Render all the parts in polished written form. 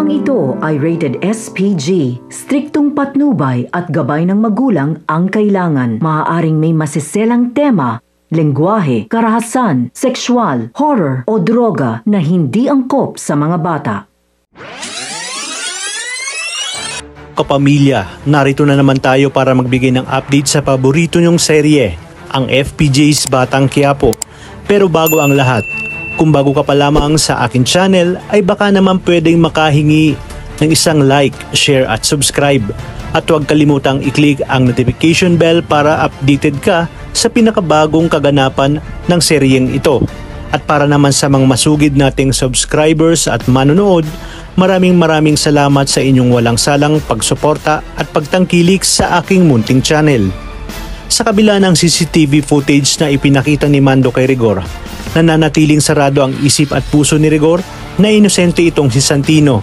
Programang ito ay rated SPG. Striktong patnubay at gabay ng magulang ang kailangan. Maaaring may masiselang tema, lengguwahe, karahasan, sexual, horror o droga na hindi angkop sa mga bata. Kapamilya, narito na naman tayo para magbigay ng update sa paborito nyong serye, ang FPJ's Batang Quiapo. Pero bago ang lahat, kung bago ka pa lamang sa akin channel, ay baka naman pwedeng makahingi ng isang like, share at subscribe. At huwag kalimutang i-click ang notification bell para updated ka sa pinakabagong kaganapan ng seryeng ito. At para naman sa mga masugid nating subscribers at manonood, maraming salamat sa inyong walang salang pagsuporta at pagtangkilik sa aking munting channel. Sa kabila ng CCTV footage na ipinakita ni Mando kay Rigor, nananatiling sarado ang isip at puso ni Rigor na inosente itong si Santino.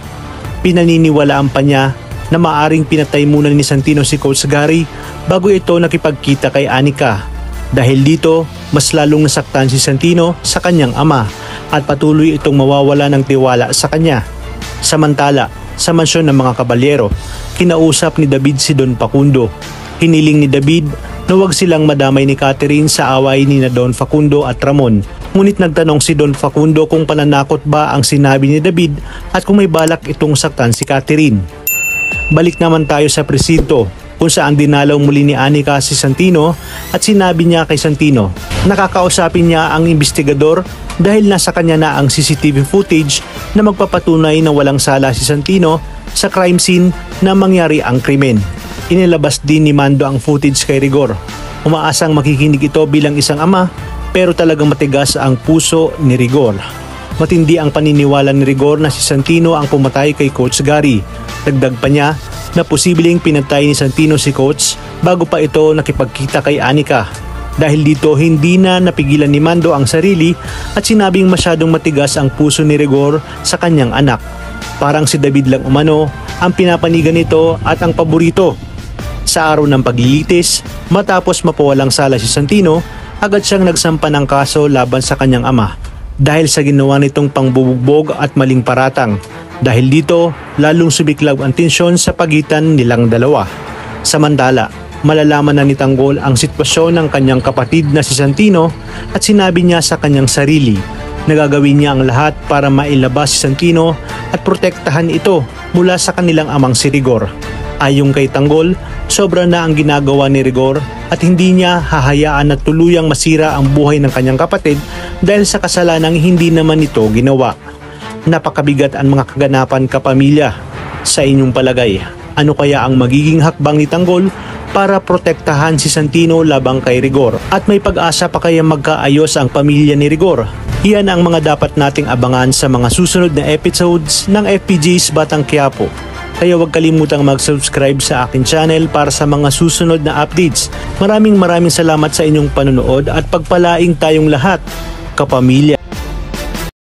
Pinaniniwalaan pa niya na maaring pinatay muna ni Santino si Coach Gary bago ito nakipagkita kay Anika. Dahil dito, mas lalong nasaktan si Santino sa kanyang ama at patuloy itong mawawala ng tiwala sa kanya. Samantala, sa mansyon ng mga kabalyero, kinausap ni David si Don Facundo. Hiniling ni David na huwag silang madamay ni Catherine sa away ni na Don Facundo at Ramon. Ngunit nagtanong si Don Facundo kung pananakot ba ang sinabi ni David at kung may balak itong saktan si Catherine. Balik naman tayo sa presinto kung saan dinalaw muli ni Anika si Santino at sinabi niya kay Santino nakakausapin niya ang investigador dahil nasa kanya na ang CCTV footage na magpapatunay na walang sala si Santino sa crime scene na mangyari ang krimen. Inilabas din ni Mando ang footage kay Rigor. Umaasang makikinig ito bilang isang ama pero talagang matigas ang puso ni Rigor. Matindi ang paniniwala ni Rigor na si Santino ang pumatay kay Coach Gary. Dagdag pa niya na posibleng pinatay ni Santino si Coach bago pa ito nakipagkita kay Anika. Dahil dito hindi na napigilan ni Mando ang sarili at sinabing masyadong matigas ang puso ni Rigor sa kanyang anak. Parang si David lang umano ang pinapanigan nito at ang paborito. Sa araw ng paglilitis, matapos mapawalang sala si Santino, agad siyang nagsampa ng kaso laban sa kanyang ama dahil sa ginawa nitong pangbubugbog at maling paratang. Dahil dito, lalong sumiklab ang tensyon sa pagitan nilang dalawa. Samantala, malalaman na ni Tanggol ang sitwasyon ng kanyang kapatid na si Santino at sinabi niya sa kanyang sarili na gagawin niya ang lahat para mailabas si Santino at protektahan ito mula sa kanilang amang si Rigor. Ayon kay Tanggol, sobra na ang ginagawa ni Rigor at hindi niya hahayaan na tuluyang masira ang buhay ng kanyang kapatid dahil sa kasalanang hindi naman ito ginawa. Napakabigat ang mga kaganapan kapamilya. Sa inyong palagay, ano kaya ang magiging hakbang ni Tanggol para protektahan si Santino labang kay Rigor? At may pag-asa pa kaya magkaayos ang pamilya ni Rigor? Iyan ang mga dapat nating abangan sa mga susunod na episodes ng FPJ's Batang Quiapo. Kaya huwag kalimutang mag-subscribe sa akin channel para sa mga susunod na updates. Maraming salamat sa inyong panonood at pagpalaing tayong lahat, kapamilya.